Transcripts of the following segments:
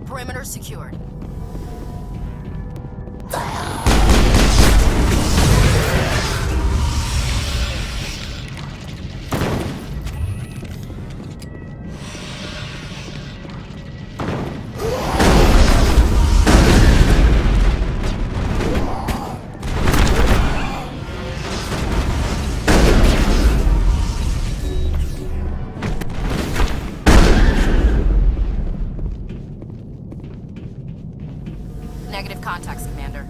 Perimeter secured. Negative contacts, Commander.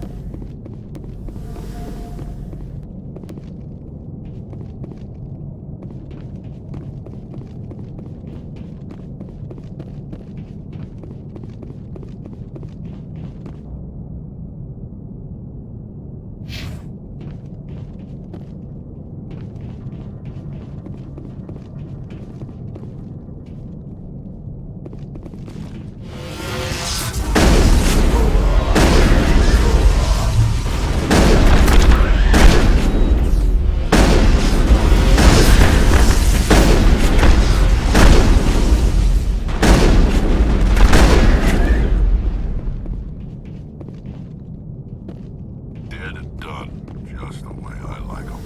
Dead and done, just the way I like them.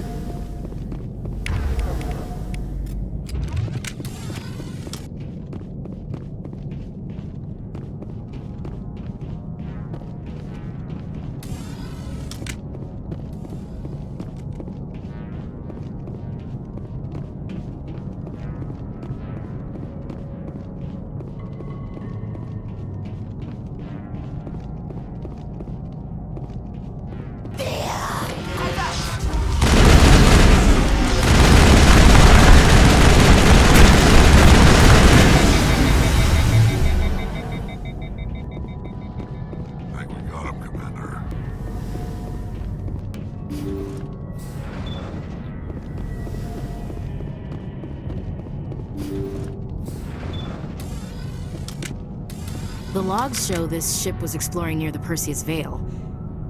I think we got him, Commander. The logs show this ship was exploring near the Perseus Veil.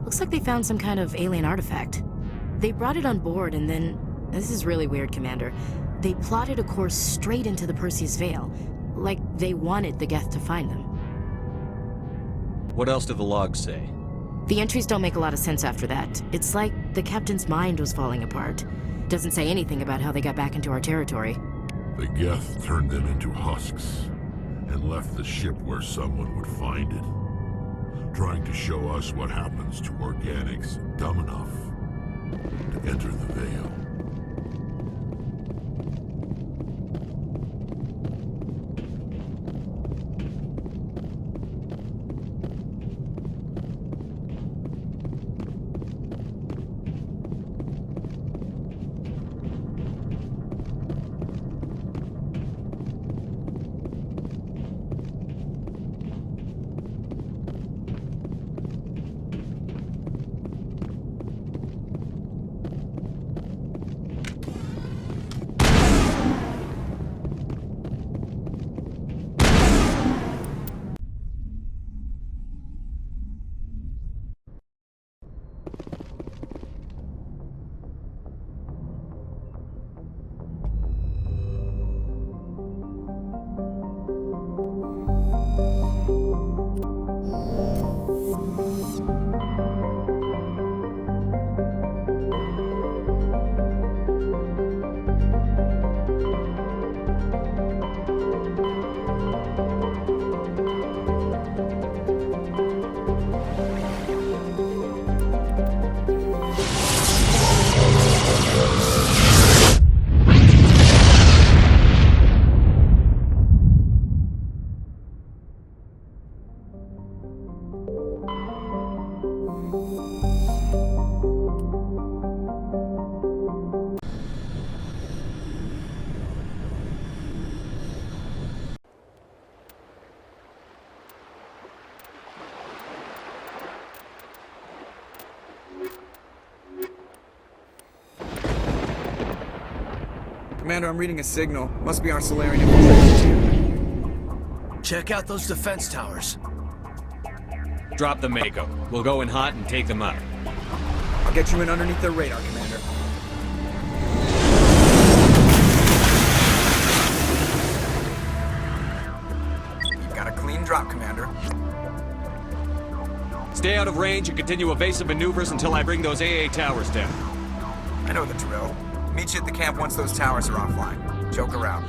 Looks like they found some kind of alien artifact. They brought it on board and then... This is really weird, Commander. They plotted a course straight into the Perseus Veil. Like they wanted the Geth to find them. What else do the logs say? The entries don't make a lot of sense after that. It's like the captain's mind was falling apart. Doesn't say anything about how they got back into our territory. The Geth turned them into husks and left the ship where someone would find it, trying to show us what happens to organics dumb enough to enter the Veil. Commander, I'm reading a signal. Must be our Solarian infiltration. Check out those defense towers. Drop the Mako. We'll go in hot and take them out. I'll get you in underneath their radar, Commander. You've got a clean drop, Commander. Stay out of range and continue evasive maneuvers until I bring those AA towers down. I know the drill. Meet you at the camp once those towers are offline. Joker out.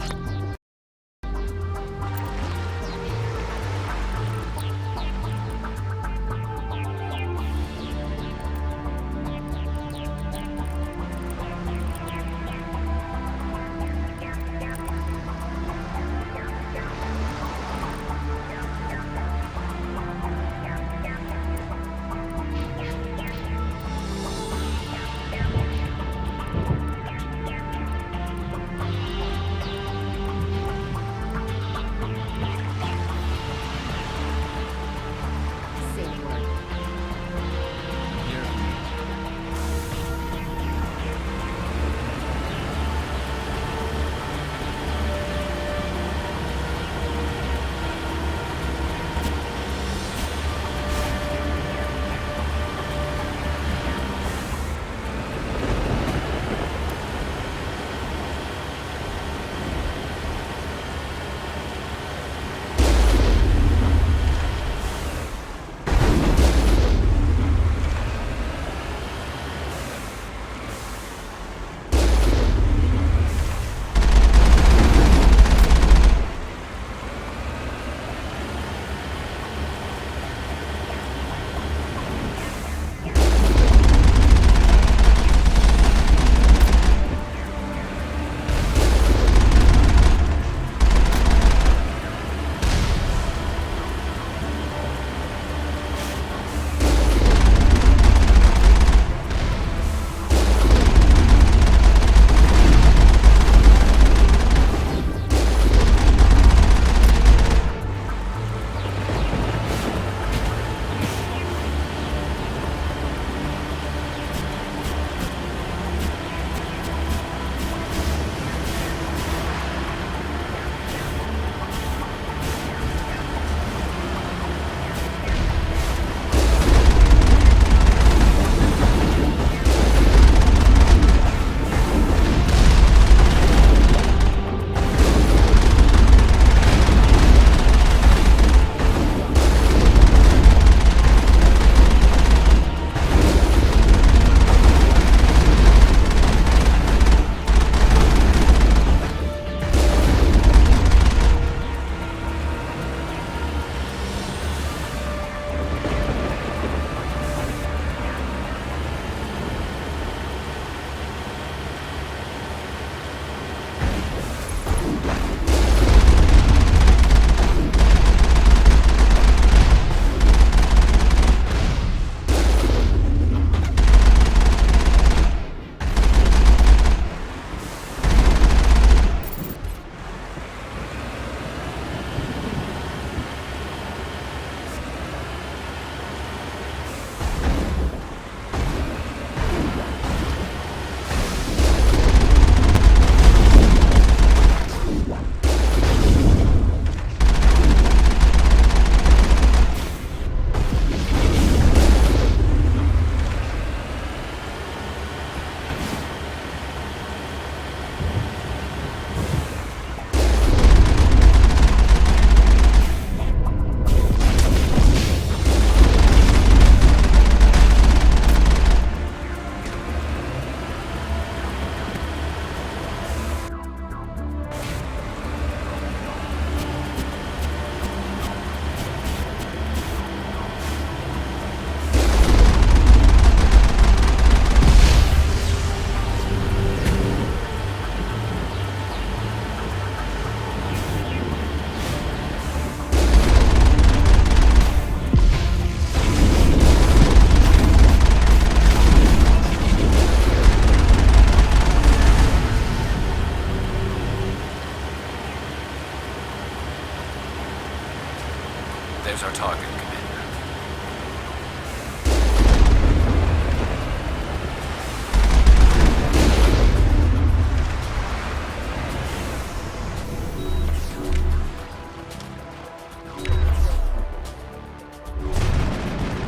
There's our target, Commander.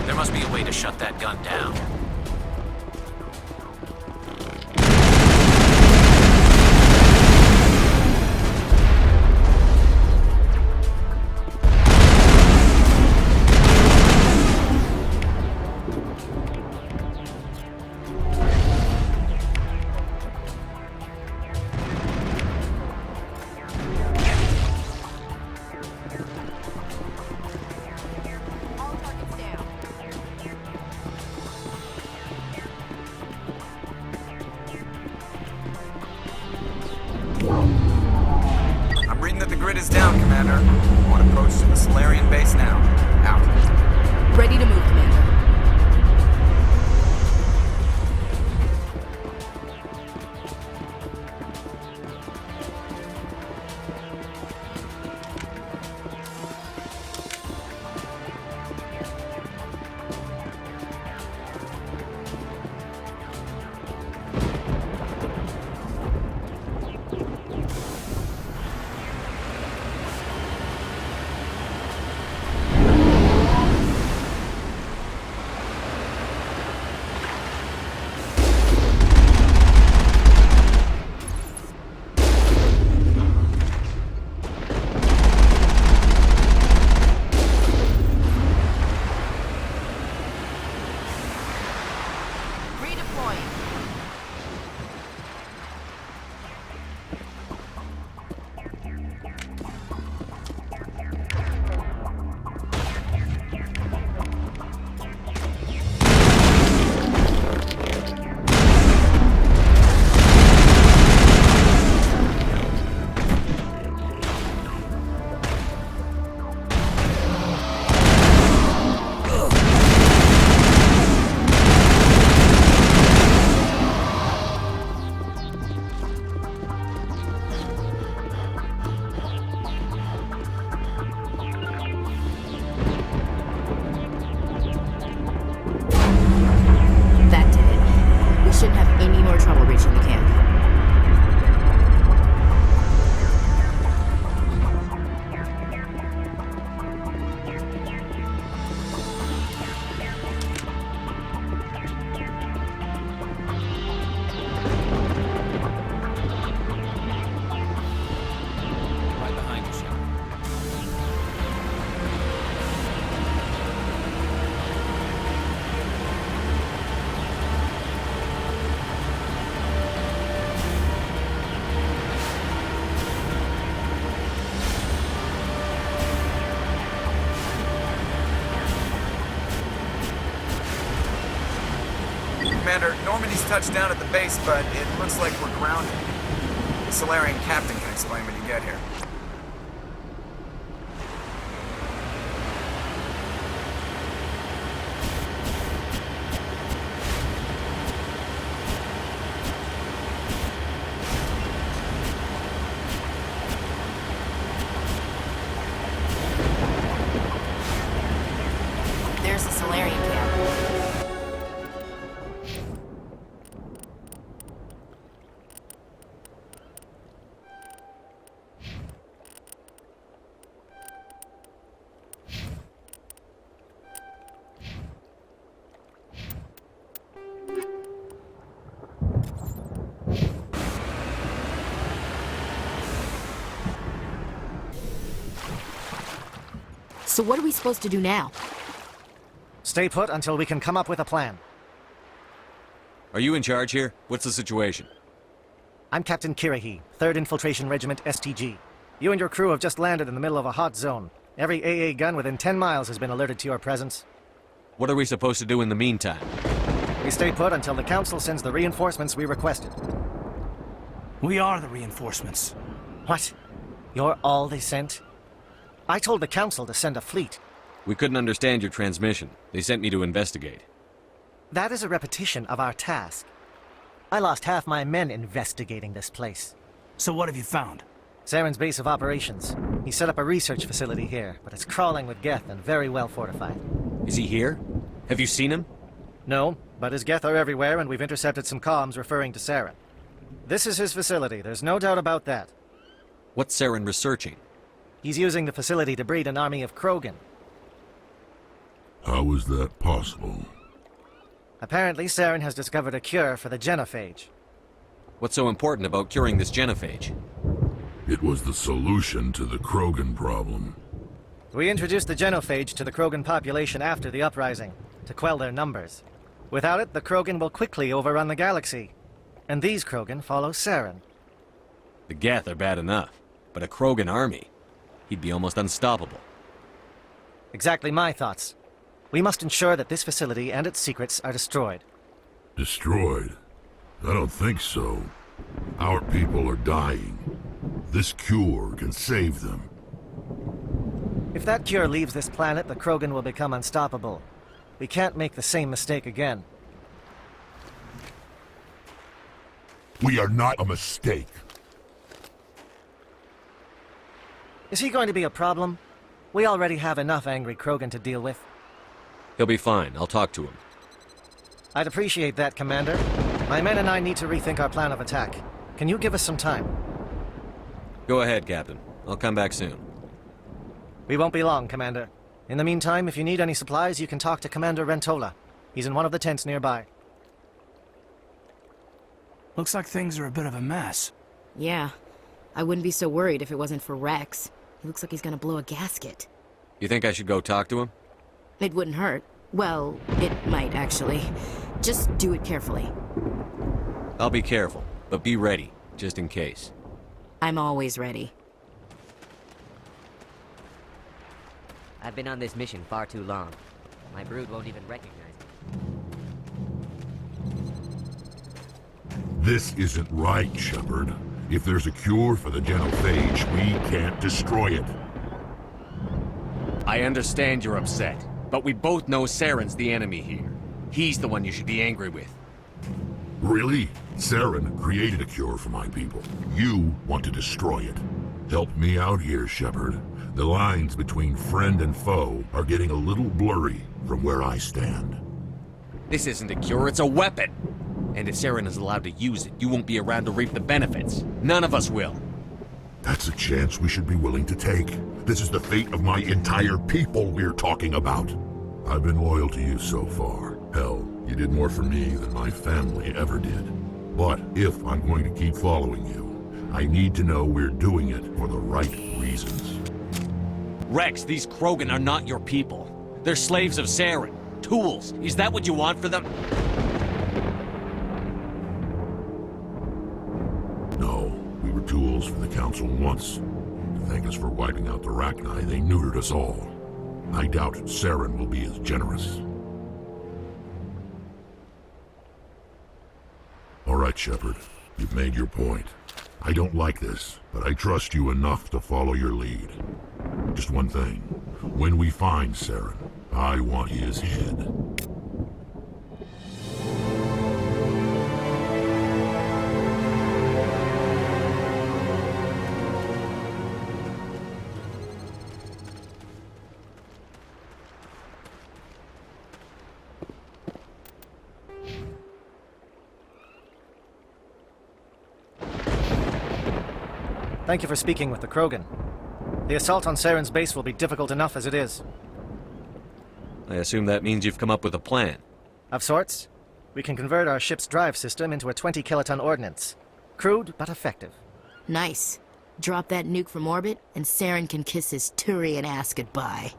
There must be a way to shut that gun down. Commander. On approach to the Solarian base now. Out. Ready to move, Commander. Shouldn't have any more trouble reaching the camp. Right behind you, Shep. Commander, Normandy's touched down at the base, but it looks like we're grounded. The Solarian captain can explain when you get here. There's the Solarian camp. So what are we supposed to do now? Stay put until we can come up with a plan. Are you in charge here? What's the situation? I'm Captain Kirahi, 3rd Infiltration Regiment STG. You and your crew have just landed in the middle of a hot zone. Every AA gun within 10 miles has been alerted to your presence. What are we supposed to do in the meantime? We stay put until the Council sends the reinforcements we requested. We are the reinforcements. What? You're all they sent? I told the Council to send a fleet. We couldn't understand your transmission. They sent me to investigate. That is a repetition of our task. I lost half my men investigating this place. So what have you found? Saren's base of operations. He set up a research facility here, but it's crawling with Geth and very well fortified. Is he here? Have you seen him? No, but his Geth are everywhere, and we've intercepted some comms referring to Saren. This is his facility, there's no doubt about that. What's Saren researching? He's using the facility to breed an army of Krogan. How is that possible? Apparently, Saren has discovered a cure for the genophage. What's so important about curing this genophage? It was the solution to the Krogan problem. We introduced the genophage to the Krogan population after the uprising, to quell their numbers. Without it, the Krogan will quickly overrun the galaxy. And these Krogan follow Saren. The Geth are bad enough, but a Krogan army? He'd be almost unstoppable. Exactly my thoughts. We must ensure that this facility and its secrets are destroyed. Destroyed? I don't think so. Our people are dying. This cure can save them. If that cure leaves this planet, the Krogan will become unstoppable. We can't make the same mistake again. We are not a mistake. Is he going to be a problem? We already have enough angry Krogan to deal with. He'll be fine. I'll talk to him. I'd appreciate that, Commander. My men and I need to rethink our plan of attack. Can you give us some time? Go ahead, Captain. I'll come back soon. We won't be long, Commander. In the meantime, if you need any supplies, you can talk to Commander Rentola. He's in one of the tents nearby. Looks like things are a bit of a mess. Yeah. I wouldn't be so worried if it wasn't for Rex. He looks like he's gonna blow a gasket. You think I should go talk to him? It wouldn't hurt. Well, it might, actually. Just do it carefully. I'll be careful, but be ready, just in case. I'm always ready. I've been on this mission far too long. My brood won't even recognize me. This isn't right, Shepard. If there's a cure for the genophage, we can't destroy it. I understand you're upset, but we both know Saren's the enemy here. He's the one you should be angry with. Really? Saren created a cure for my people. You want to destroy it. Help me out here, Shepard. The lines between friend and foe are getting a little blurry from where I stand. This isn't a cure, it's a weapon! And if Saren is allowed to use it, you won't be around to reap the benefits. None of us will. That's a chance we should be willing to take. This is the fate of my entire people we're talking about. I've been loyal to you so far. Hell, you did more for me than my family ever did. But if I'm going to keep following you, I need to know we're doing it for the right reasons. Rex, these Krogan are not your people. They're slaves of Saren. Tools. Is that what you want for them? No, we were tools for the Council once. To thank us for wiping out the Rachni, they neutered us all. I doubt Saren will be as generous. All right, Shepard. You've made your point. I don't like this, but I trust you enough to follow your lead. Just one thing. When we find Saren, I want his head. Thank you for speaking with the Krogan. The assault on Saren's base will be difficult enough as it is. I assume that means you've come up with a plan. Of sorts. We can convert our ship's drive system into a 20-kiloton ordnance. Crude, but effective. Nice. Drop that nuke from orbit, and Saren can kiss his Turian ass goodbye.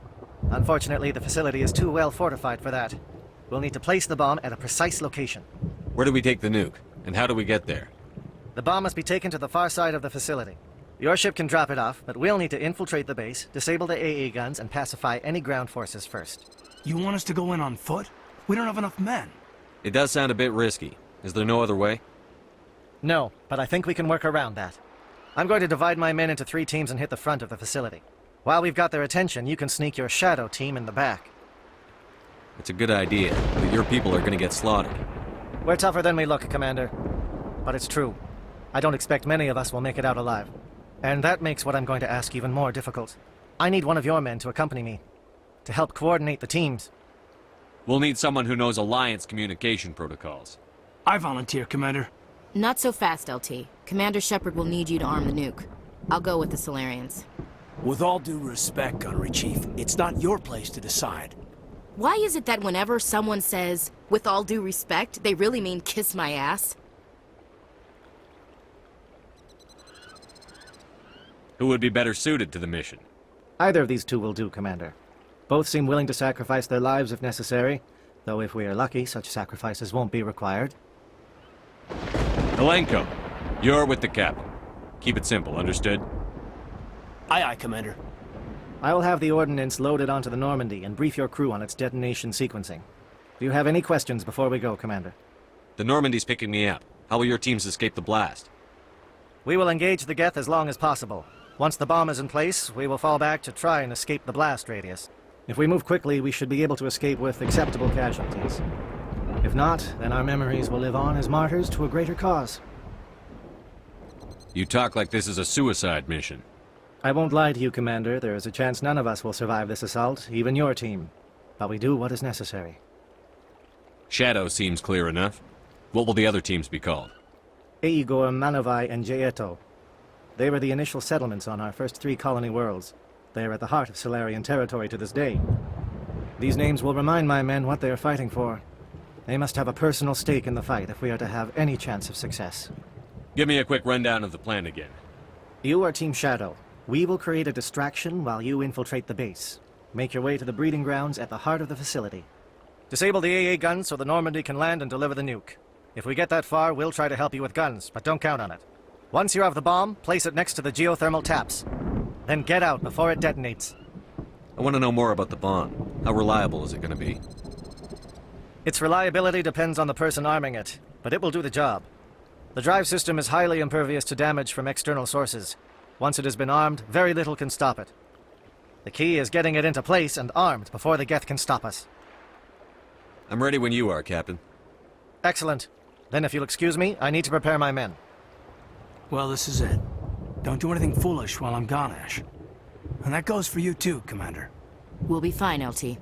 Unfortunately, the facility is too well fortified for that. We'll need to place the bomb at a precise location. Where do we take the nuke? And how do we get there? The bomb must be taken to the far side of the facility. Your ship can drop it off, but we'll need to infiltrate the base, disable the AA guns, and pacify any ground forces first. You want us to go in on foot? We don't have enough men. It does sound a bit risky. Is there no other way? No, but I think we can work around that. I'm going to divide my men into 3 teams and hit the front of the facility. While we've got their attention, you can sneak your shadow team in the back. It's a good idea, but your people are gonna get slaughtered. We're tougher than we look, Commander. But it's true. I don't expect many of us will make it out alive. And that makes what I'm going to ask even more difficult. I need one of your men to accompany me, to help coordinate the teams. We'll need someone who knows Alliance communication protocols. I volunteer, Commander. Not so fast, LT. Commander Shepard will need you to arm the nuke. I'll go with the Solarians. With all due respect, Gunnery Chief, it's not your place to decide. Why is it that whenever someone says, with all due respect, they really mean kiss my ass? Who would be better suited to the mission? Either of these 2 will do, Commander. Both seem willing to sacrifice their lives if necessary, though if we are lucky, such sacrifices won't be required. Alenko, you're with the captain. Keep it simple, understood? Aye, aye, Commander. I will have the ordnance loaded onto the Normandy and brief your crew on its detonation sequencing. Do you have any questions before we go, Commander? The Normandy's picking me up. How will your teams escape the blast? We will engage the Geth as long as possible. Once the bomb is in place, we will fall back to try and escape the blast radius. If we move quickly, we should be able to escape with acceptable casualties. If not, then our memories will live on as martyrs to a greater cause. You talk like this is a suicide mission. I won't lie to you, Commander. There is a chance none of us will survive this assault, even your team. But we do what is necessary. Shadow seems clear enough. What will the other teams be called? Igor, Manovai, and Jaeto. They were the initial settlements on our first 3 colony worlds. They are at the heart of Solarian territory to this day. These names will remind my men what they are fighting for. They must have a personal stake in the fight if we are to have any chance of success. Give me a quick rundown of the plan again. You are Team Shadow. We will create a distraction while you infiltrate the base. Make your way to the breeding grounds at the heart of the facility. Disable the AA guns so the Normandy can land and deliver the nuke. If we get that far, we'll try to help you with guns, but don't count on it. Once you have the bomb, place it next to the geothermal taps. Then get out before it detonates. I want to know more about the bomb. How reliable is it going to be? Its reliability depends on the person arming it, but it will do the job. The drive system is highly impervious to damage from external sources. Once it has been armed, very little can stop it. The key is getting it into place and armed before the Geth can stop us. I'm ready when you are, Captain. Excellent. Then if you'll excuse me, I need to prepare my men. Well, this is it. Don't do anything foolish while I'm gone, Ash. And that goes for you too, Commander. We'll be fine, LT.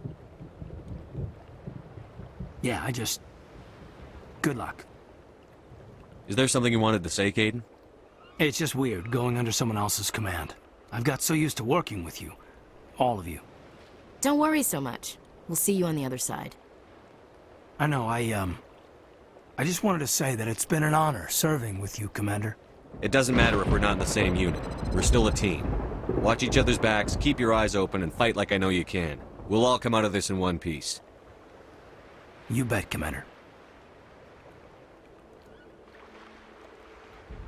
Yeah, good luck. Is there something you wanted to say, Caden? It's just weird going under someone else's command. I've got so used to working with you. All of you. Don't worry so much. We'll see you on the other side. I know, I just wanted to say that it's been an honor serving with you, Commander. It doesn't matter if we're not in the same unit. We're still a team. Watch each other's backs, keep your eyes open, and fight like I know you can. We'll all come out of this in one piece. You bet, Commander.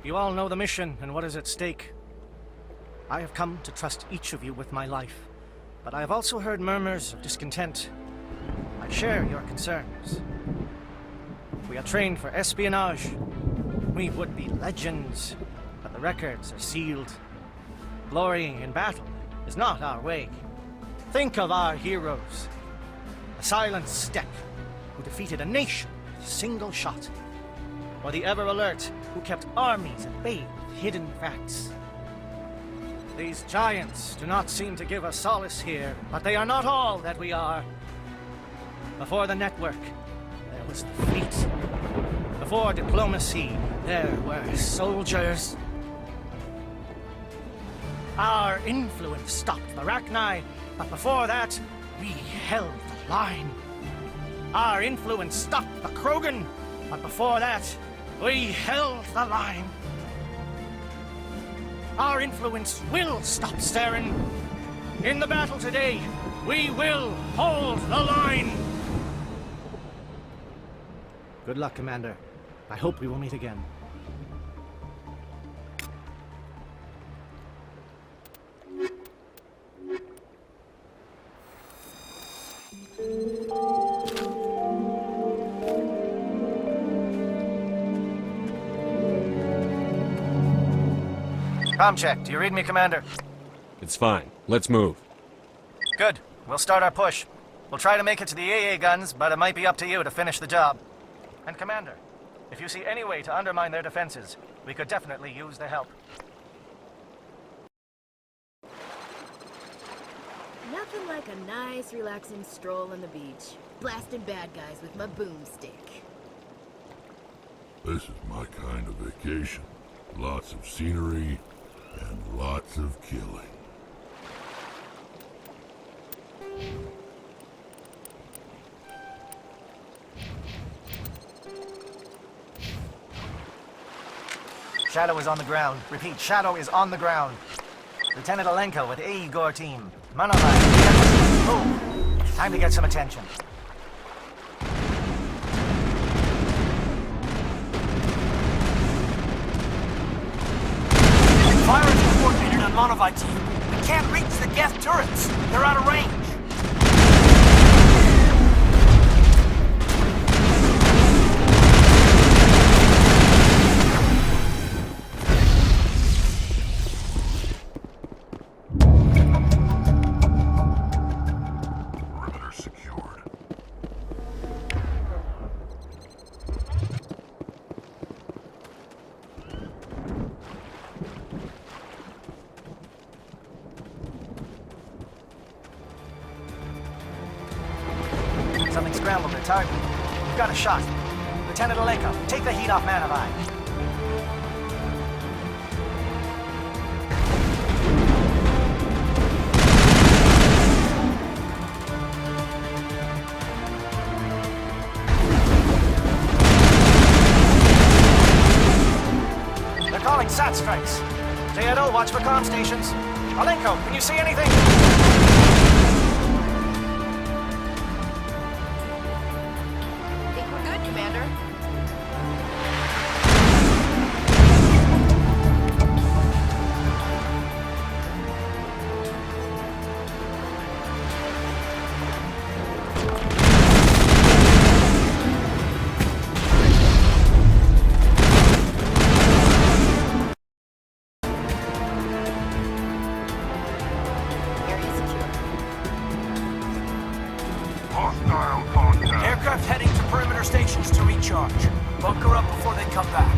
You all know the mission and what is at stake. I have come to trust each of you with my life, but I have also heard murmurs of discontent. I share your concerns. We are trained for espionage. We would be legends, but the records are sealed. Glorying in battle is not our way. Think of our heroes. The silent Steppe, who defeated a nation with a single shot. Or the ever-alert, who kept armies at bay with hidden facts. These giants do not seem to give us solace here, but they are not all that we are. Before the network, there was the fleet. Before diplomacy, there were soldiers. Our influence stopped the Rachni, but before that, we held the line. Our influence stopped the Krogan, but before that, we held the line. Our influence will stop Saren. In the battle today, we will hold the line. Good luck, Commander. I hope we will meet again. Comm check. Do you read me, Commander? It's fine. Let's move. Good. We'll start our push. We'll try to make it to the AA guns, but it might be up to you to finish the job. And Commander, if you see any way to undermine their defenses, we could definitely use the help. Nothing like a nice, relaxing stroll on the beach. Blasting bad guys with my boomstick. This is my kind of vacation. Lots of scenery and lots of killing. Shadow is on the ground. Repeat, Shadow is on the ground. Lieutenant Alenko with Igor team. Manovai. Move. Time to get some attention. Fire is coordinated on Monovite team. We can't reach the Geth turrets. They're out of range. Something scrambled their target. We've got a shot. Lieutenant Alenko, take the heat off Man of Eye. They're calling SAT strikes. JNO, watch for comm stations. Alenko, can you see anything? Think we're good, Commander. Area secure. Hostile contact. Aircraft heading to perimeter stations to recharge. Bunker up before they come back.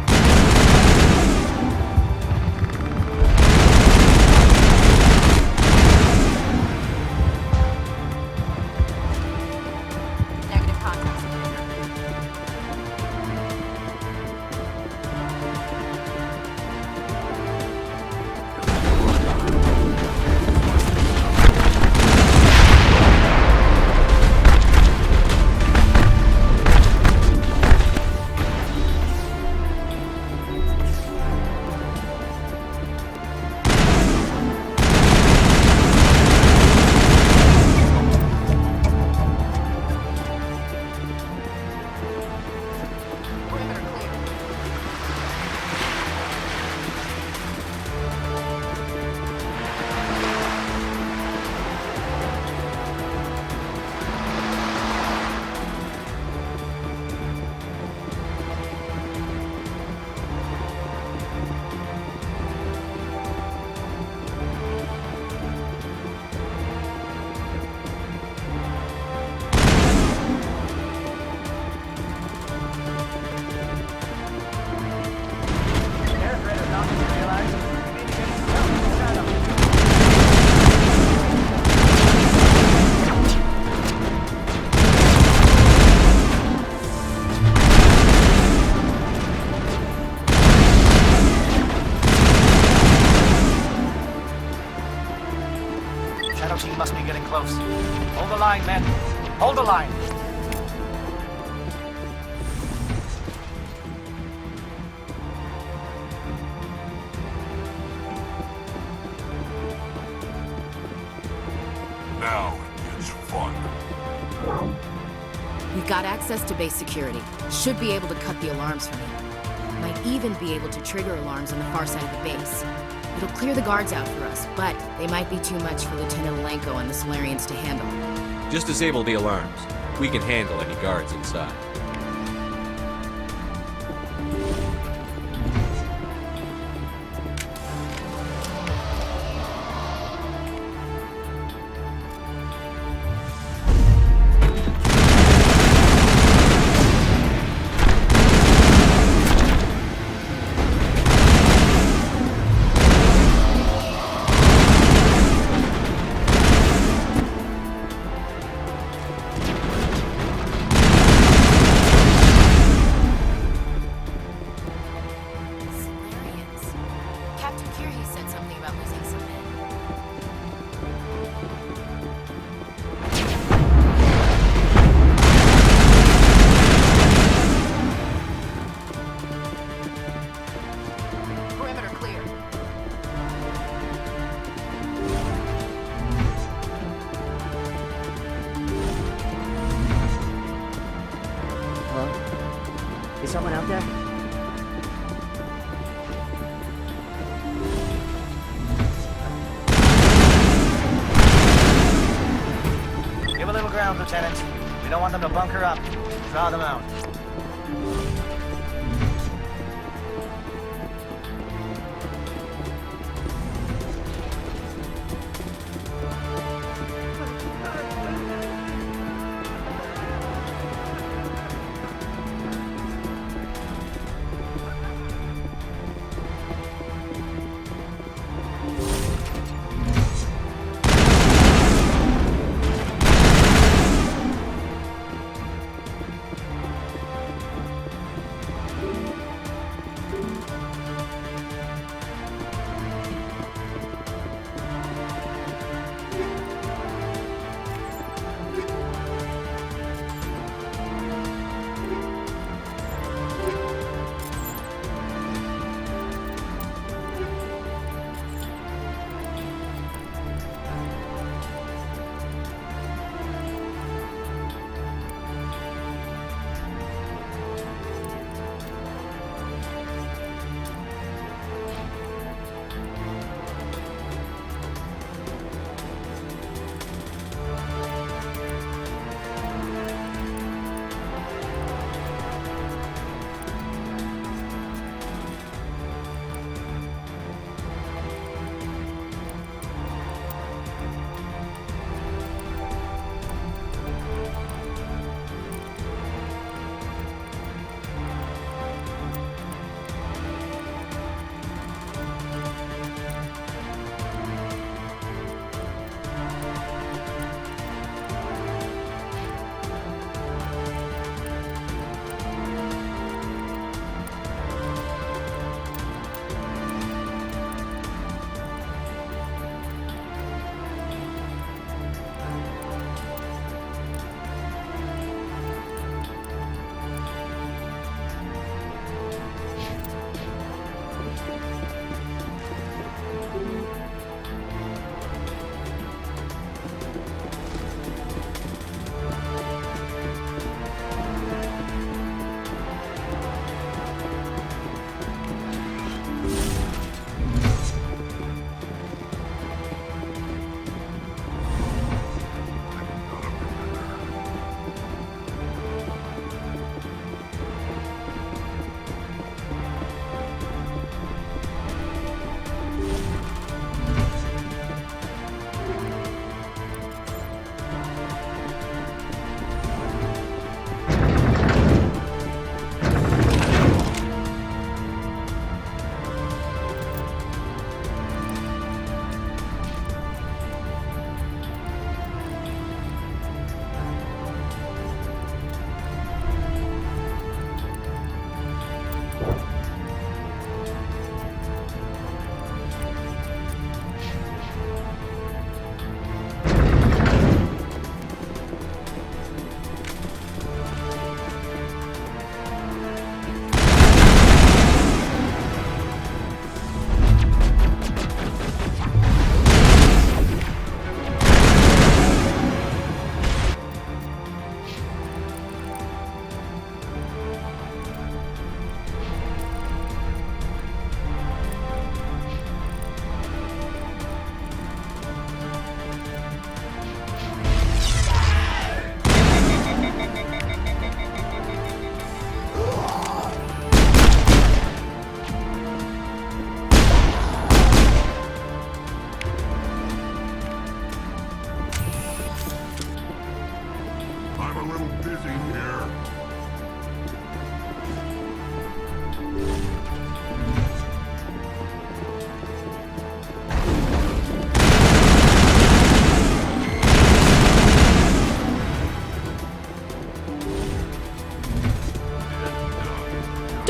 Negative contact, Commander. Perimeter clear. Shadow team must be getting close. Hold the line, men. Hold the line. Now it gets fun. We've got access to base security. Should be able to cut the alarms from here. Might even be able to trigger alarms on the far side of the base. It'll clear the guards out for us, but they might be too much for Lieutenant Alenko and the Solarians to handle. Just disable the alarms. We can handle any guards inside. Solarians. Captain Kirby said something about losing some men. Perimeter clear. Hello? Is someone out there? Give a little ground, Lieutenant. We don't want them to bunker up. Draw them out.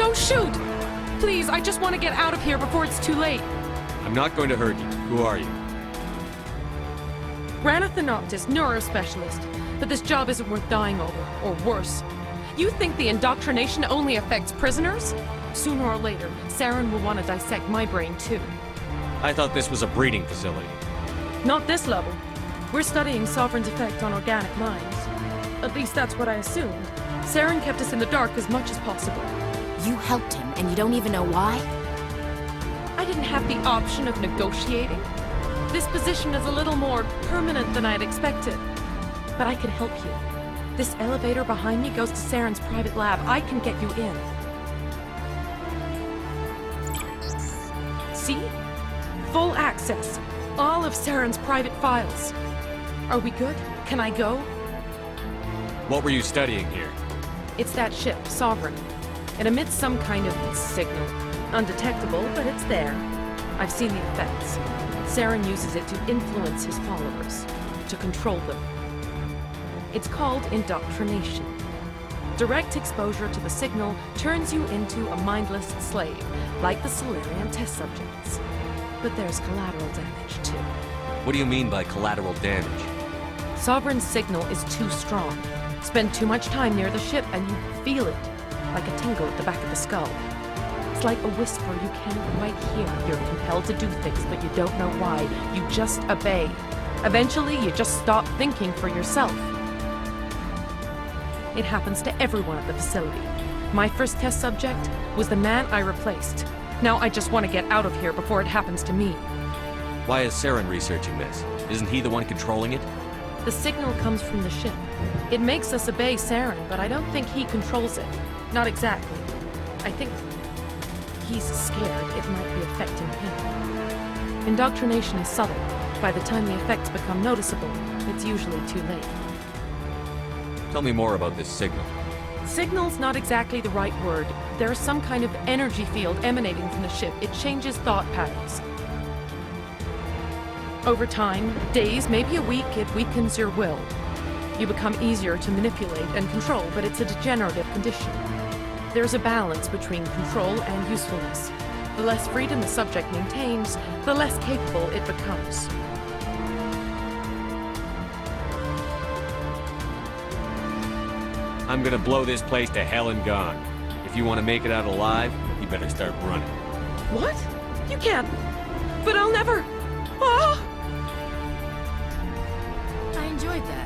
Don't shoot! Please, I just want to get out of here before it's too late. I'm not going to hurt you. Who are you? Ranathanoptis, neurospecialist. But this job isn't worth dying over, or worse. You think the indoctrination only affects prisoners? Sooner or later, Saren will want to dissect my brain too. I thought this was a breeding facility. Not this level. We're studying Sovereign's effect on organic minds. At least that's what I assumed. Saren kept us in the dark as much as possible. You helped him, and you don't even know why? I didn't have the option of negotiating. This position is a little more permanent than I'd expected. But I can help you. This elevator behind me goes to Saren's private lab. I can get you in. See? Full access. All of Saren's private files. Are we good? Can I go? What were you studying here? It's that ship, Sovereign. It emits some kind of signal. Undetectable, but it's there. I've seen the effects. Saren uses it to influence his followers, to control them. It's called indoctrination. Direct exposure to the signal turns you into a mindless slave, like the Solarian test subjects. But there's collateral damage, too. What do you mean by collateral damage? Sovereign's signal is too strong. Spend too much time near the ship and you feel it, like a tingle at the back of the skull. It's like a whisper you can't quite hear. You're compelled to do things, but you don't know why. You just obey. Eventually, you just stop thinking for yourself. It happens to everyone at the facility. My first test subject was the man I replaced. Now I just want to get out of here before it happens to me. Why is Saren researching this? Isn't he the one controlling it? The signal comes from the ship. It makes us obey Saren, but I don't think he controls it. Not exactly. I think he's scared it might be affecting him. Indoctrination is subtle. By the time the effects become noticeable, it's usually too late. Tell me more about this signal. Signal's not exactly the right word. There's some kind of energy field emanating from the ship. It changes thought patterns. Over time, days, maybe a week, it weakens your will. You become easier to manipulate and control, but it's a degenerative condition. There's a balance between control and usefulness. The less freedom the subject maintains, the less capable it becomes. I'm gonna blow this place to hell and gone. If you want to make it out alive, you better start running. What? You can't. But I'll never. Ah! I enjoyed that.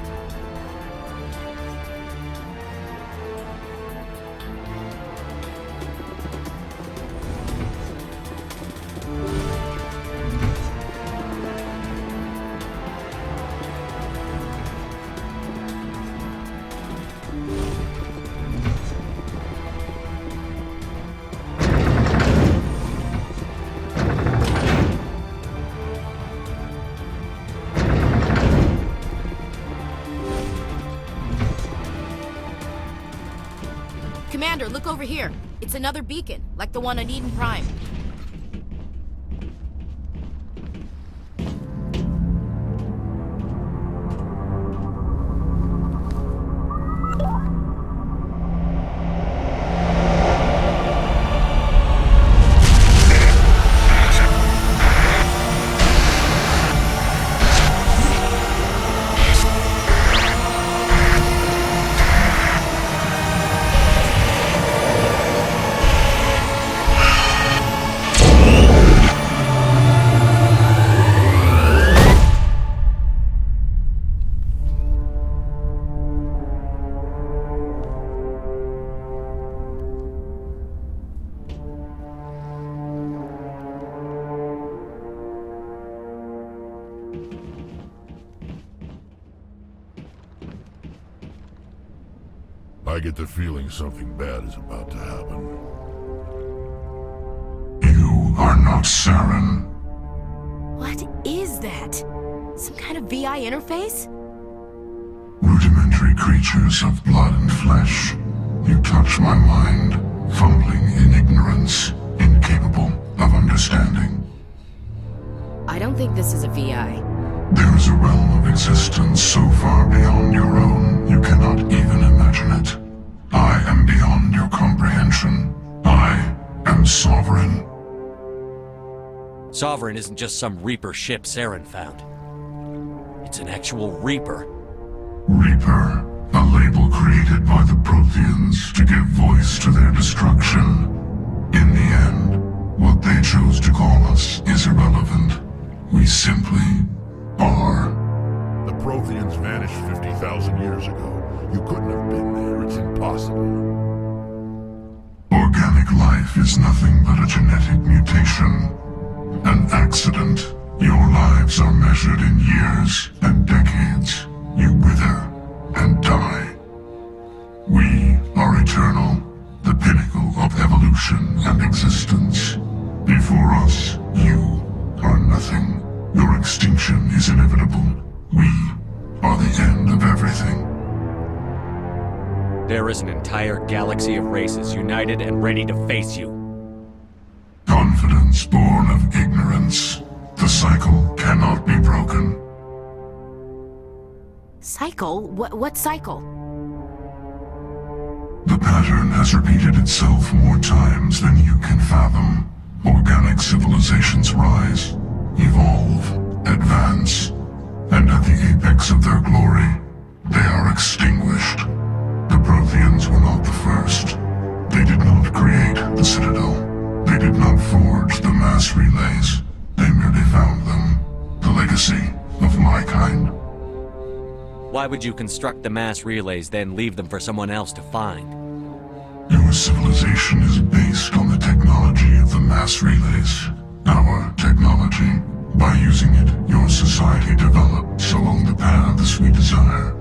Commander, look over here. It's another beacon, like the one on Eden Prime. I get the feeling something bad is about to happen. You are not Saren. What is that? Some kind of VI interface? Rudimentary creatures of blood and flesh. You touch my mind, fumbling in ignorance, incapable of understanding. I don't think this is a VI. There is a realm of existence so far beyond your own, you cannot even imagine it. I am beyond your comprehension. I I'm Sovereign. Sovereign isn't just some Reaper ship Saren found. It's an actual Reaper. Reaper, a label created by the Protheans to give voice to their destruction. In the end, what they chose to call us is irrelevant. We simply are. The Protheans vanished 50,000 years ago. You couldn't have been there. It's impossible. Organic life is nothing but a genetic mutation. An accident. Your lives are measured in years and decades. You wither and die. We are eternal, the pinnacle of evolution and existence. Before us, you are nothing. Your extinction is inevitable. We are the end of everything. There is an entire galaxy of races united and ready to face you. Confidence born of ignorance. The cycle cannot be broken. Cycle? What cycle? The pattern has repeated itself more times than you can fathom. Organic civilizations rise, evolve, advance, and at the apex of their glory, they are extinguished. The Protheans were not the first. They did not create the Citadel. They did not forge the mass relays. They merely found them. The legacy of my kind. Why would you construct the mass relays, then leave them for someone else to find? Your civilization is based on the technology of the mass relays. Our technology. By using it, your society develops along the paths we desire.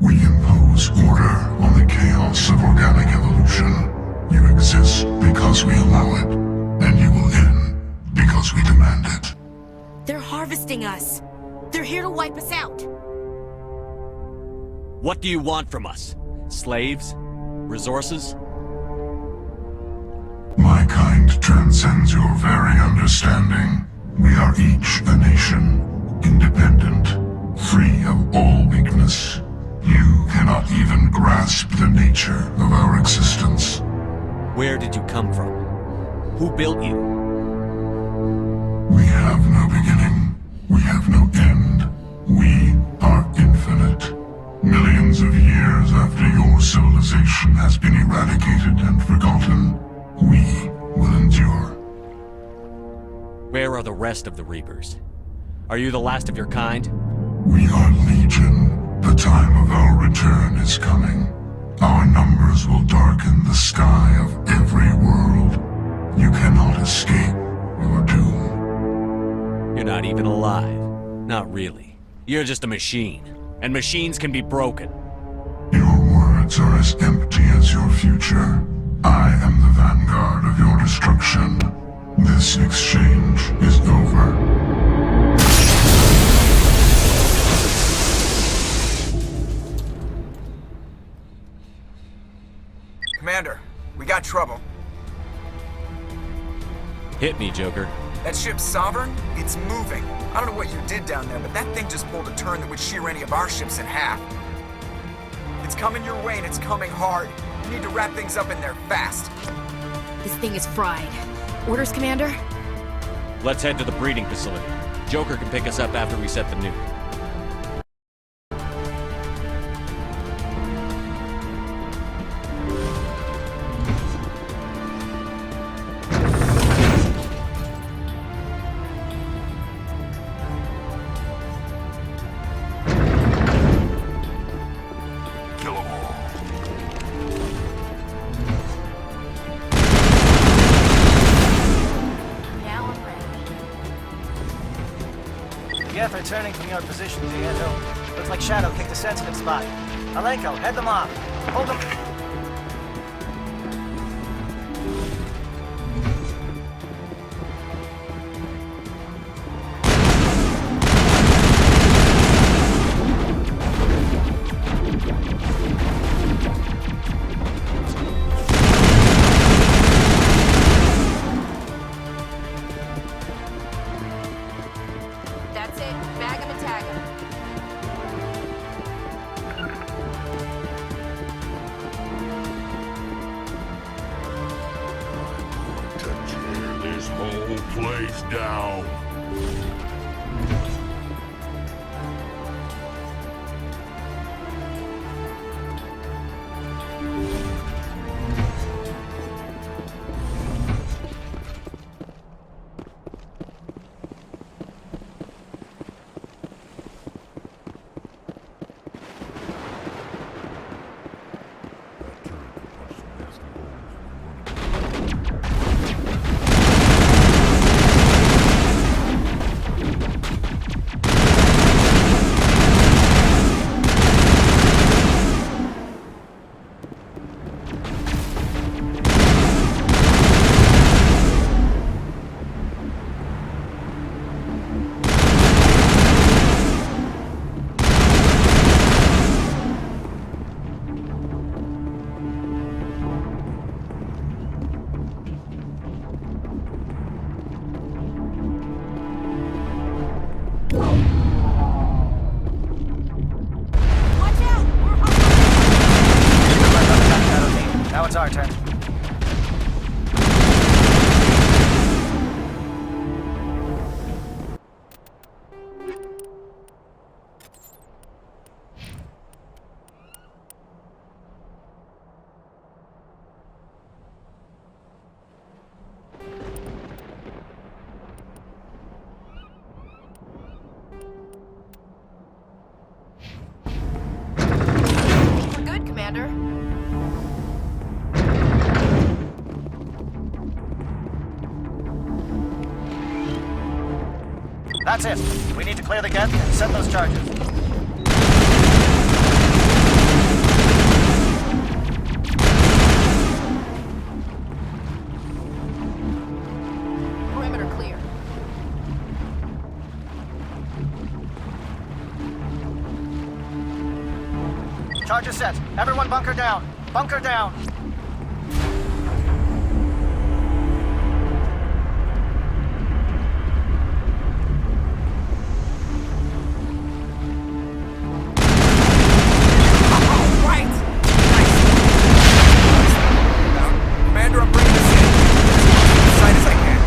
We impose order on the chaos of organic evolution. You exist because we allow it, and you will end because we demand it. They're harvesting us. They're here to wipe us out. What do you want from us? Slaves? Resources? My kind transcends your very understanding. We are each a nation, independent, free of all weakness. You cannot even grasp the nature of our existence. Where did you come from? Who built you? We have no beginning. We have no end. We are infinite. Millions of years after your civilization has been eradicated and forgotten, we will endure. Where are the rest of the Reapers? Are you the last of your kind? We are Legion. The time of our return is coming. Our numbers will darken the sky of every world. You cannot escape your doom. You're not even alive. Not really. You're just a machine. And machines can be broken. Your words are as empty as your future. I am the vanguard of your destruction. This exchange is over. Commander, we got trouble. Hit me, Joker. That ship's Sovereign? It's moving. I don't know what you did down there, but that thing just pulled a turn that would shear any of our ships in half. It's coming your way and it's coming hard. You need to wrap things up in there fast. This thing is fried. Orders, Commander? Let's head to the breeding facility. Joker can pick us up after we set the nuke. Yet returning from your position, Diego. Looks like Shadow picked a sensitive spot. Alenko, head them off. Hold them. That's it. Bag 'em and tag 'em. place down. Now it's our turn. We're good, Commander. That's it. We need to clear the gate and set those charges. Perimeter clear. Charges set. Everyone bunker down. Bunker down. Commander, I'm bringing this in. As tight as I can.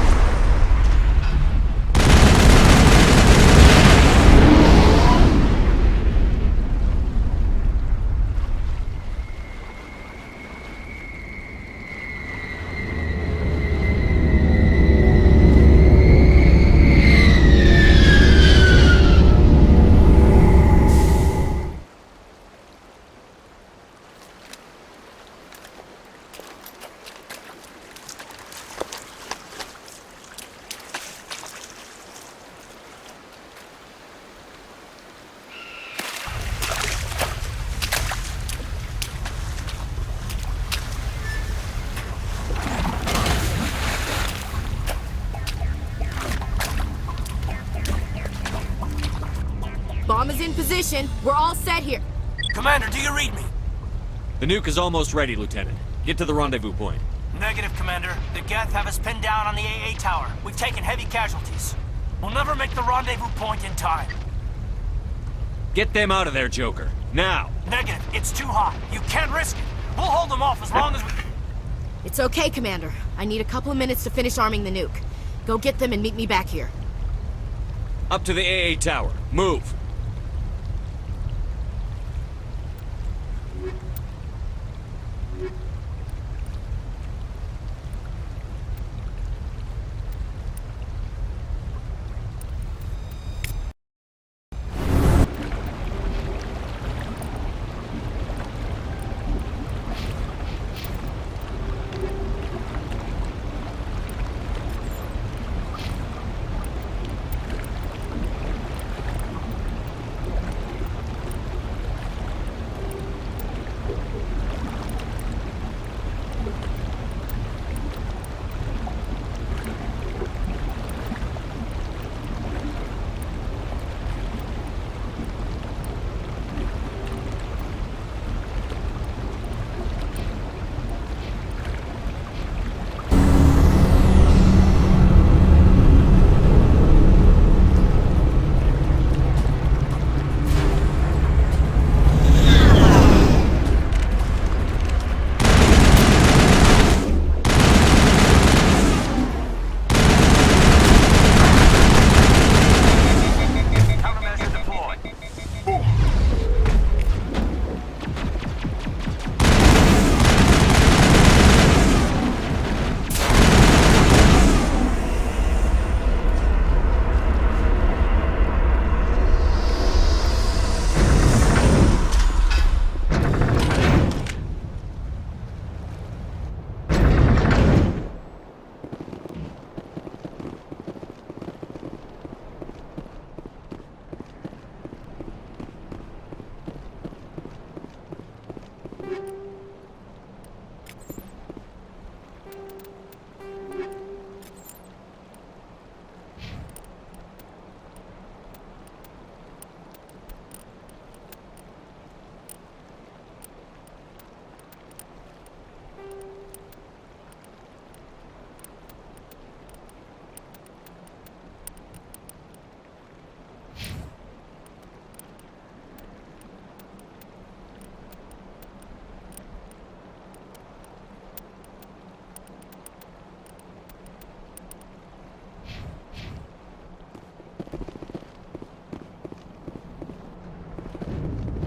Bomb is in position. We're all set here. Commander, do you read me? The nuke is almost ready, Lieutenant. Get to the rendezvous point. Negative, Commander. The Geth have us pinned down on the AA tower. We've taken heavy casualties. We'll never make the rendezvous point in time. Get them out of there, Joker. Now! Negative. It's too hot. You can't risk it. We'll hold them off as long as we... It's okay, Commander. I need a couple of minutes to finish arming the nuke. Go get them and meet me back here. Up to the AA tower. Move!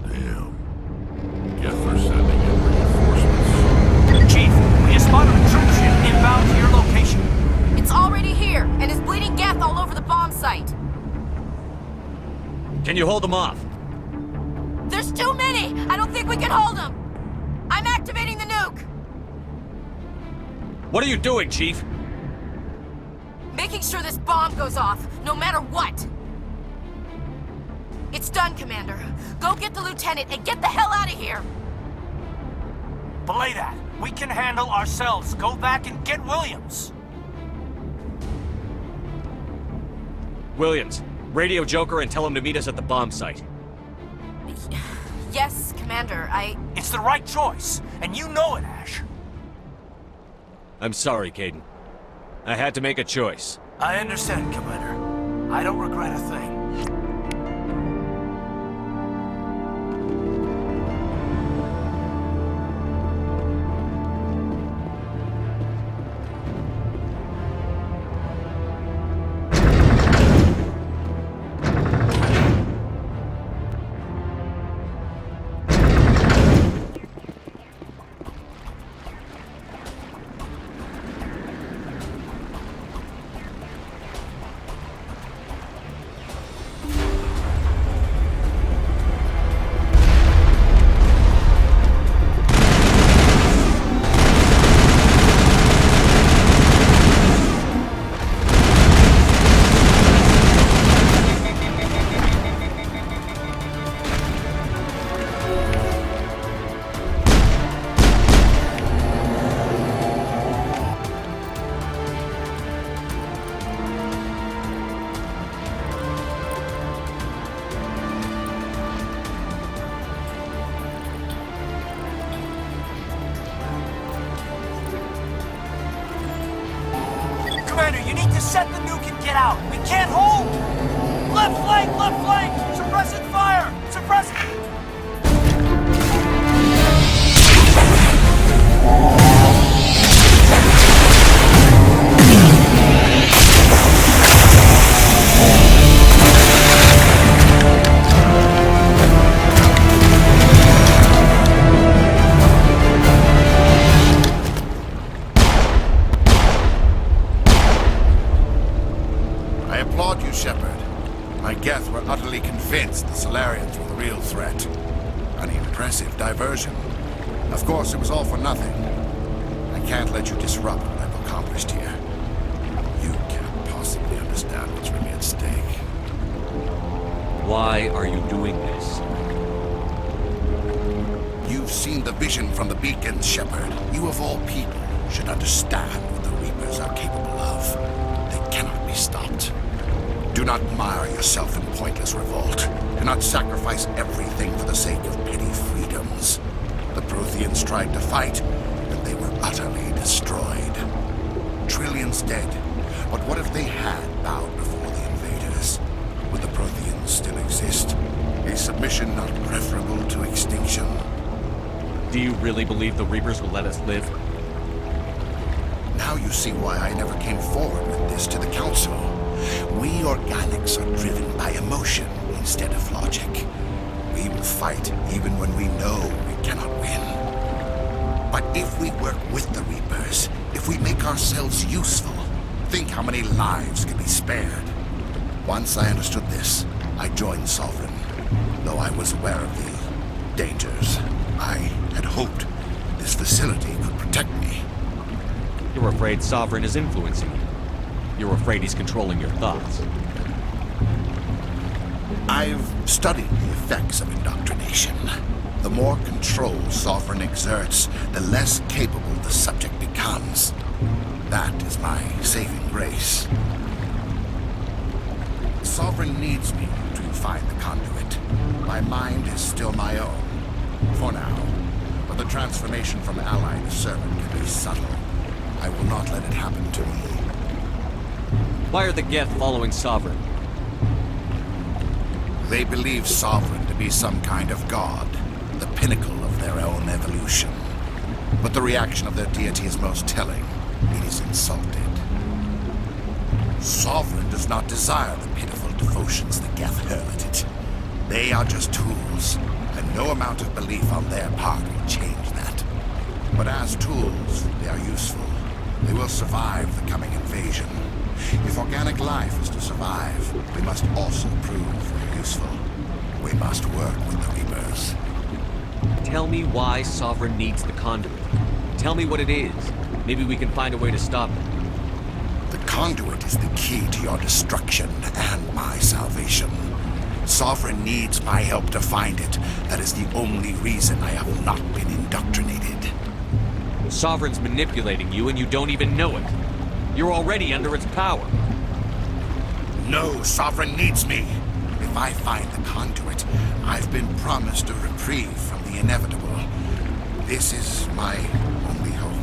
Damn. Guess they're sending in reinforcements. Chief, we just spotted a troop ship inbound to your location. It's already here, and is bleeding Geth all over the bomb site. Can you hold them off? There's too many! I don't think we can hold them! I'm activating the nuke! What are you doing, Chief? Making sure this bomb goes off, no matter what! It's done, Commander. Go get the lieutenant and get the hell out of here! Belay that. We can handle ourselves. Go back and get Williams. Williams, radio Joker and tell him to meet us at the bomb site. Yes, Commander, It's the right choice, and you know it, Ash. I'm sorry, Caden. I had to make a choice. I understand, Commander. I don't regret a thing. Commander, you need to set the nuke and get out. We can't hold! Left flank! Left flank! Suppressing fire! Suppressing... I applaud you, Shepard. My Geth were utterly convinced the Solarians were the real threat. An impressive diversion. Of course, it was all for nothing. I can't let you disrupt what I've accomplished here. You can't possibly understand what's really at stake. Why are you doing this? You've seen the vision from the beacons, Shepard. You of all people should understand what the Reapers are capable of. They cannot be stopped. Do not mire yourself in pointless revolt. Do not sacrifice everything for the sake of petty freedoms. The Protheans tried to fight, and they were utterly destroyed. Trillions dead. But what if they had bowed before the invaders? Would the Protheans still exist? A submission not preferable to extinction. Do you really believe the Reapers will let us live? Now you see why I never came forward with this to the Council. We organics are driven by emotion instead of logic. We will fight even when we know we cannot win. But if we work with the Reapers, if we make ourselves useful, think how many lives could be spared. Once I understood this, I joined Sovereign, though I was aware of the dangers. I had hoped this facility could protect me. You're afraid Sovereign is influencing you. You're afraid he's controlling your thoughts. I've studied the effects of indoctrination. The more control Sovereign exerts, the less capable the subject becomes. That is my saving grace. Sovereign needs me to find the conduit. My mind is still my own, for now. But the transformation from ally to servant can be subtle. I will not let it happen to me. Why are the Geth following Sovereign? They believe Sovereign to be some kind of god, the pinnacle of their own evolution. But the reaction of their deity is most telling. It is insulted. Sovereign does not desire the pitiful devotions the Geth hurl at it. They are just tools, and no amount of belief on their part will change that. But as tools, they are useful. They will survive the coming invasion. If organic life is to survive, we must also prove they're useful. We must work with the Reapers. Tell me why Sovereign needs the conduit. Tell me what it is. Maybe we can find a way to stop it. The conduit is the key to your destruction and my salvation. Sovereign needs my help to find it. That is the only reason I have not been indoctrinated. Sovereign's manipulating you and you don't even know it. You're already under its power. No, Sovereign needs me. If I find the conduit, I've been promised a reprieve from the inevitable. This is my only hope.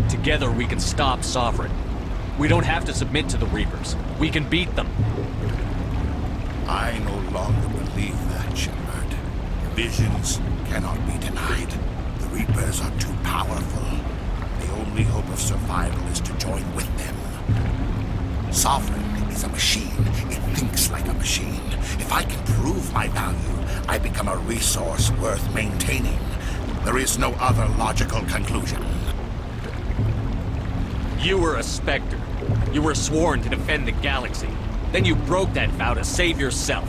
Together we can stop Sovereign. We don't have to submit to the Reapers. We can beat them. I no longer believe that, Shepard. Visions cannot be denied. The Reapers are too powerful. The only hope of survival is to join with them. Sovereign is a machine. It thinks like a machine. If I can prove my value, I become a resource worth maintaining. There is no other logical conclusion. You were a Spectre. You were sworn to defend the galaxy. Then you broke that vow to save yourself.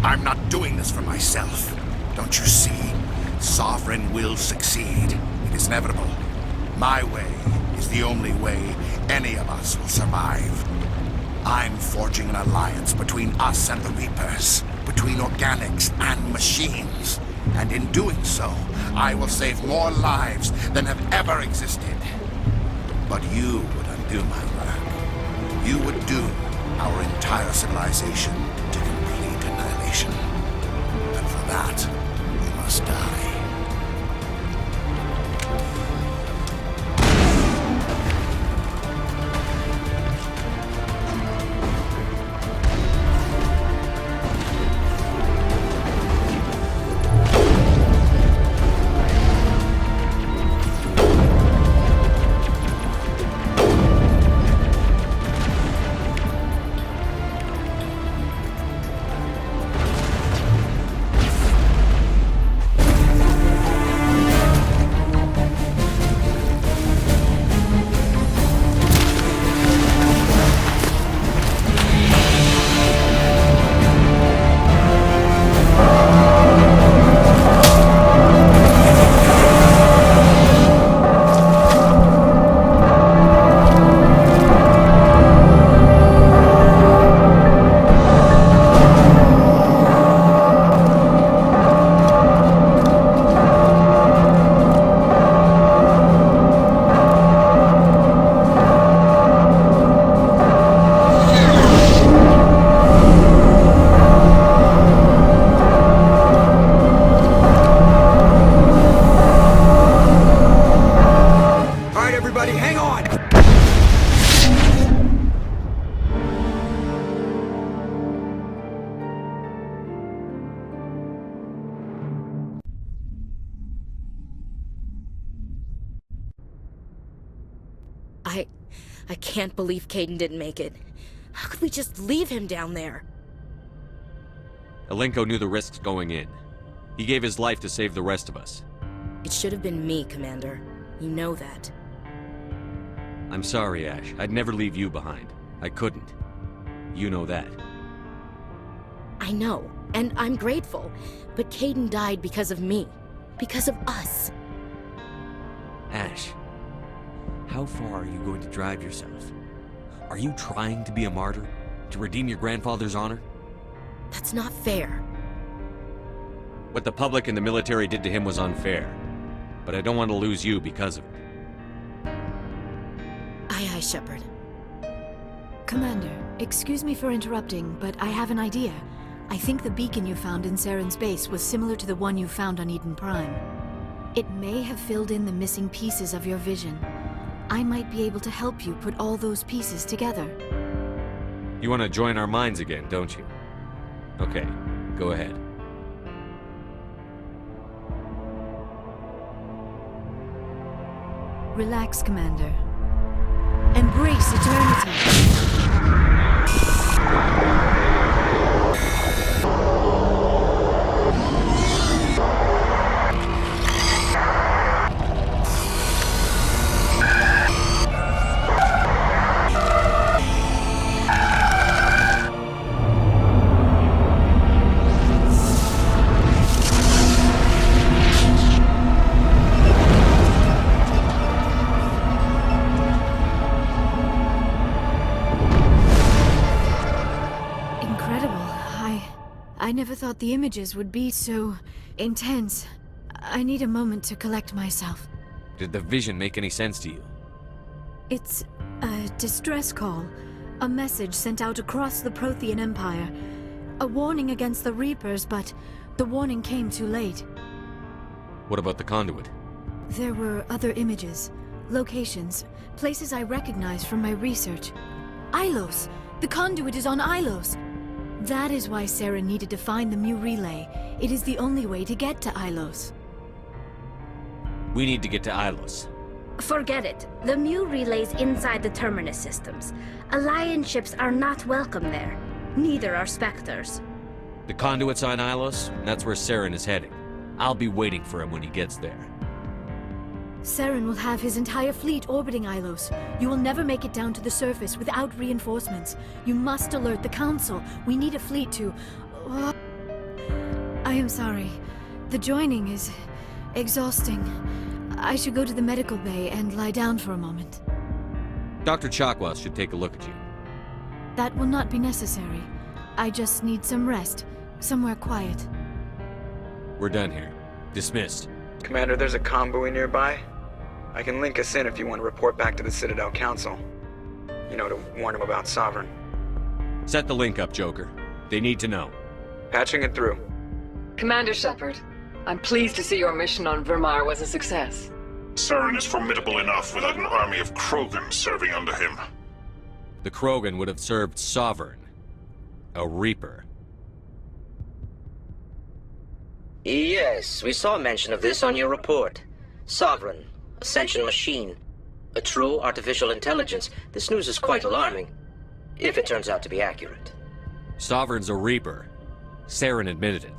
I'm not doing this for myself. Don't you see? Sovereign will succeed. It is inevitable. My way is the only way any of us will survive. I'm forging an alliance between us and the Reapers, between organics and machines. And in doing so, I will save more lives than have ever existed. But you would undo my work. You would doom our entire civilization to complete annihilation. And for that, we must die. I can't believe Caden didn't make it. How could we just leave him down there? Alenko knew the risks going in. He gave his life to save the rest of us. It should have been me, Commander. You know that. I'm sorry, Ash. I'd never leave you behind. I couldn't. You know that. I know, and I'm grateful. But Caden died because of me. Because of us. Ash, how far are you going to drive yourself? Are you trying to be a martyr? To redeem your grandfather's honor? That's not fair. What the public and the military did to him was unfair. But I don't want to lose you because of it. Aye, Shepard. Commander, excuse me for interrupting, but I have an idea. I think the beacon you found in Saren's base was similar to the one you found on Eden Prime. It may have filled in the missing pieces of your vision. I might be able to help you put all those pieces together. You want to join our minds again, don't you? Okay, go ahead. Relax, Commander. Embrace eternity. I never thought the images would be so intense. I need a moment to collect myself. Did the vision make any sense to you? It's a distress call. A message sent out across the Prothean Empire. A warning against the Reapers, but the warning came too late. What about the conduit? There were other images, locations, places I recognized from my research. Ilos! The conduit is on Ilos! That is why Saren needed to find the Mu relay. It is the only way to get to Ilos. We need to get to Ilos. Forget it. The Mu relay's inside the Terminus systems. Alliance ships are not welcome there. Neither are Spectres. The conduit's on Ilos, and that's where Saren is heading. I'll be waiting for him when he gets there. Saren will have his entire fleet orbiting Ilos. You will never make it down to the surface without reinforcements. You must alert the Council. We need a fleet to... I am sorry. The joining is exhausting. I should go to the medical bay and lie down for a moment. Dr. Chakwas should take a look at you. That will not be necessary. I just need some rest. Somewhere quiet. We're done here. Dismissed. Commander, there's a convoy nearby. I can link us in if you want to report back to the Citadel Council. You know, to warn them about Sovereign. Set the link up, Joker. They need to know. Patching it through. Commander Shepard, I'm pleased to see your mission on Vermar was a success. Saren is formidable enough without an army of Krogan serving under him. The Krogan would have served Sovereign. A Reaper. Yes, we saw mention of this on your report. Sovereign, a sentient machine, a true artificial intelligence. This news is quite alarming, if it turns out to be accurate. Sovereign's a Reaper. Saren admitted it.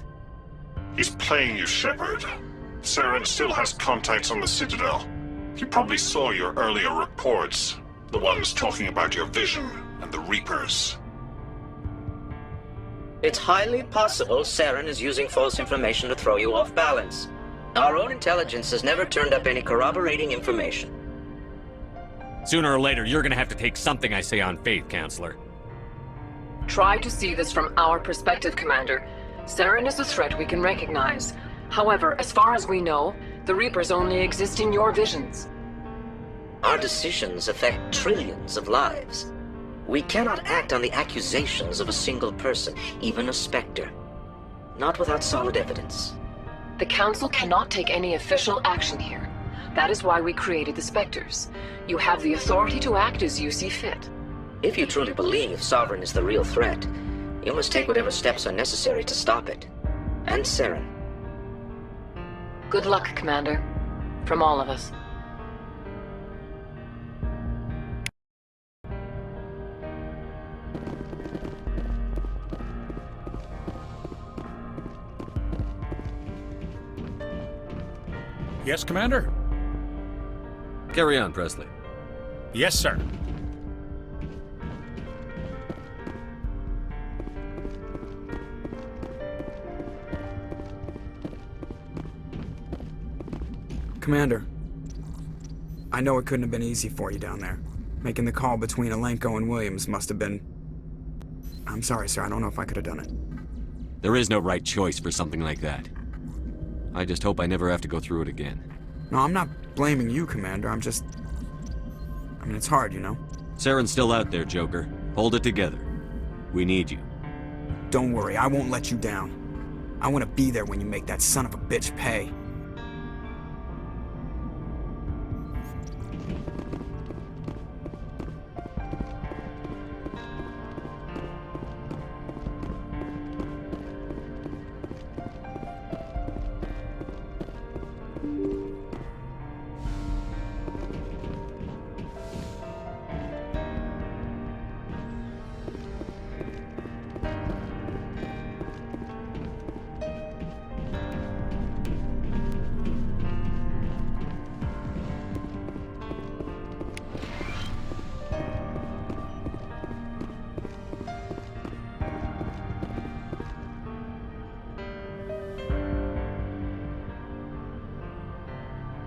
He's playing you, Shepard. Saren still has contacts on the Citadel. He probably saw your earlier reports, the ones talking about your vision and the Reapers. It's highly possible Saren is using false information to throw you off balance. Our own intelligence has never turned up any corroborating information. Sooner or later, you're gonna have to take something I say on faith, Counselor. Try to see this from our perspective, Commander. Saren is a threat we can recognize. However, as far as we know, the Reapers only exist in your visions. Our decisions affect trillions of lives. We cannot act on the accusations of a single person, even a Spectre. Not without solid evidence. The Council cannot take any official action here. That is why we created the Spectres. You have the authority to act as you see fit. If you truly believe Sovereign is the real threat, you must take whatever steps are necessary to stop it. And Saren. Good luck, Commander. From all of us. Yes, Commander? Carry on, Presley. Yes, sir. Commander, I know it couldn't have been easy for you down there. Making the call between Alenko and Williams must have been... I'm sorry, sir. I don't know if I could have done it. There is no right choice for something like that. I just hope I never have to go through it again. No, I'm not blaming you, Commander. I mean, it's hard, you know? Saren's still out there, Joker. Hold it together. We need you. Don't worry, I won't let you down. I want to be there when you make that son of a bitch pay.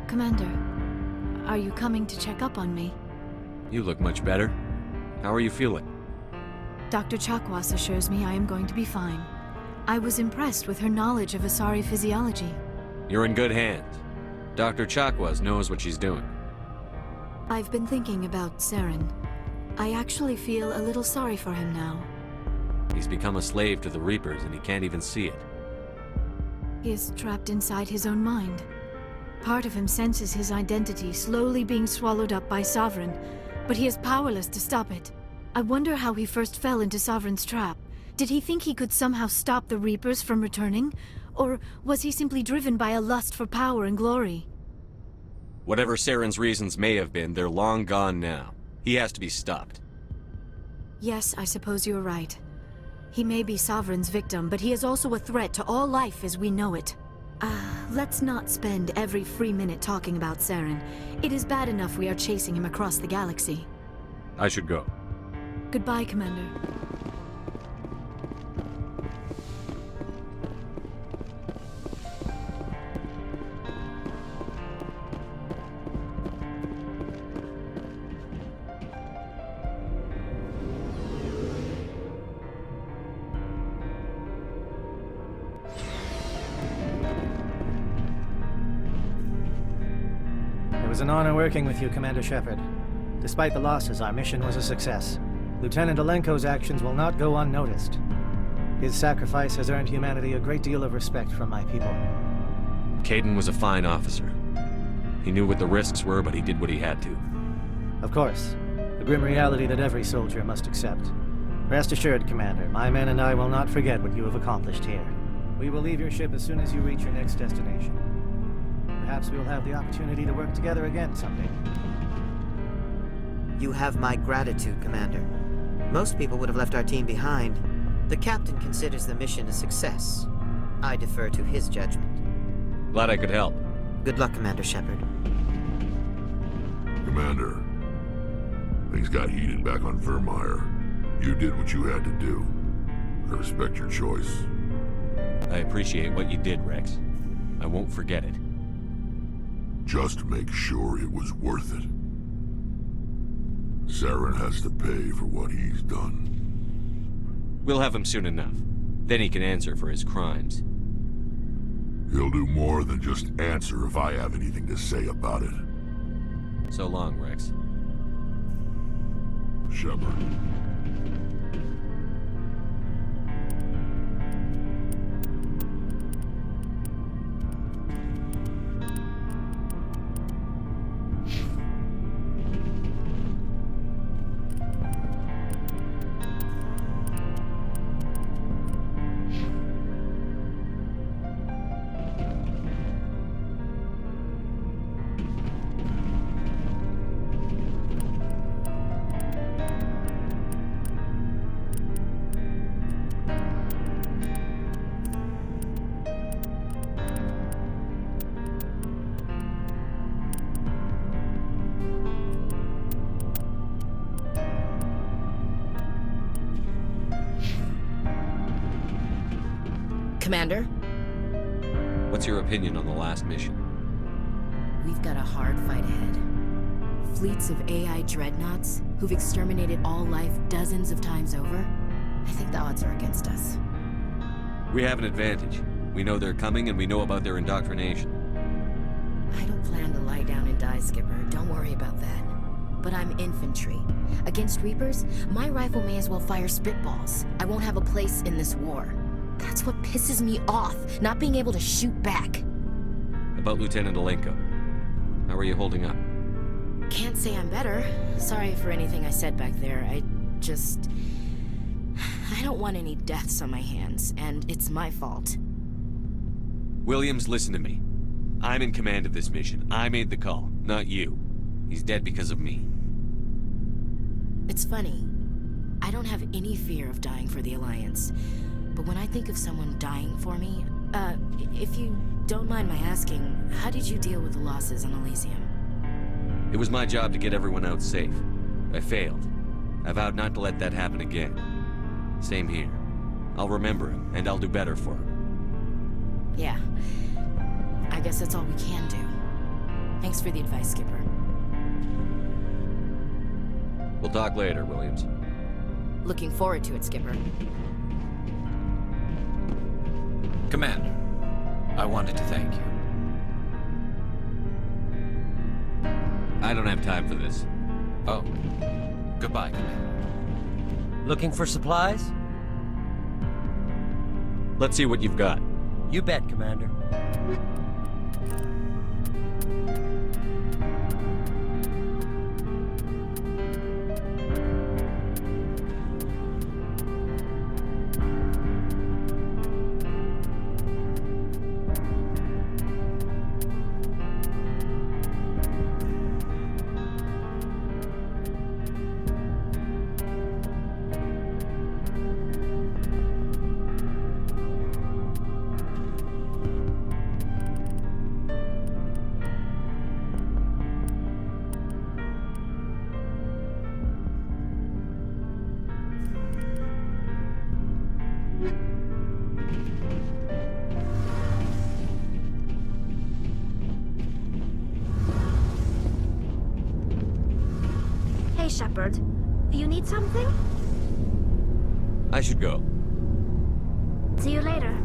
Commander, are you coming to check up on me? You look much better. How are you feeling? Dr. Chakwas assures me I am going to be fine. I was impressed with her knowledge of Asari physiology. You're in good hands. Dr. Chakwas knows what she's doing. I've been thinking about Saren. I actually feel a little sorry for him now. He's become a slave to the Reapers and he can't even see it. He is trapped inside his own mind. Part of him senses his identity slowly being swallowed up by Sovereign, but he is powerless to stop it. I wonder how he first fell into Sovereign's trap. Did he think he could somehow stop the Reapers from returning? Or was he simply driven by a lust for power and glory? Whatever Saren's reasons may have been, they're long gone now. He has to be stopped. Yes, I suppose you're right. He may be Sovereign's victim, but he is also a threat to all life as we know it. Let's not spend every free minute talking about Saren. It is bad enough we are chasing him across the galaxy. I should go. Goodbye, Commander. It was an honor working with you, Commander Shepard. Despite the losses, our mission was a success. Lieutenant Alenko's actions will not go unnoticed. His sacrifice has earned humanity a great deal of respect from my people. Caden was a fine officer. He knew what the risks were, but he did what he had to. Of course. The grim reality that every soldier must accept. Rest assured, Commander, my men and I will not forget what you have accomplished here. We will leave your ship as soon as you reach your next destination. Perhaps we will have the opportunity to work together again someday. You have my gratitude, Commander. Most people would have left our team behind. The captain considers the mission a success. I defer to his judgment. Glad I could help. Good luck, Commander Shepard. Commander, things got heated back on Vermeer. You did what you had to do. I respect your choice. I appreciate what you did, Rex. I won't forget it. Just make sure it was worth it. Saren has to pay for what he's done. We'll have him soon enough. Then he can answer for his crimes. He'll do more than just answer if I have anything to say about it. So long, Rex. Shepard. Commander? What's your opinion on the last mission? We've got a hard fight ahead. Fleets of AI dreadnoughts who've exterminated all life dozens of times over. I think the odds are against us. We have an advantage. We know they're coming and we know about their indoctrination. I don't plan to lie down and die, Skipper. Don't worry about that. But I'm infantry. Against Reapers, my rifle may as well fire spitballs. I won't have a place in this war. That's what pisses me off, not being able to shoot back. About Lieutenant Alenko. How are you holding up? Can't say I'm better. Sorry for anything I said back there. I don't want any deaths on my hands, and it's my fault. Williams, listen to me. I'm in command of this mission. I made the call, not you. He's dead because of me. It's funny. I don't have any fear of dying for the Alliance. But when I think of someone dying for me, if you don't mind my asking, how did you deal with the losses on Elysium? It was my job to get everyone out safe. I failed. I vowed not to let that happen again. Same here. I'll remember him, and I'll do better for him. Yeah. I guess that's all we can do. Thanks for the advice, Skipper. We'll talk later, Williams. Looking forward to it, Skipper. Commander, I wanted to thank you. I don't have time for this. Oh. Goodbye, Commander. Looking for supplies? Let's see what you've got. You bet, Commander. Hey, Shepard. You need something? I should go. See you later.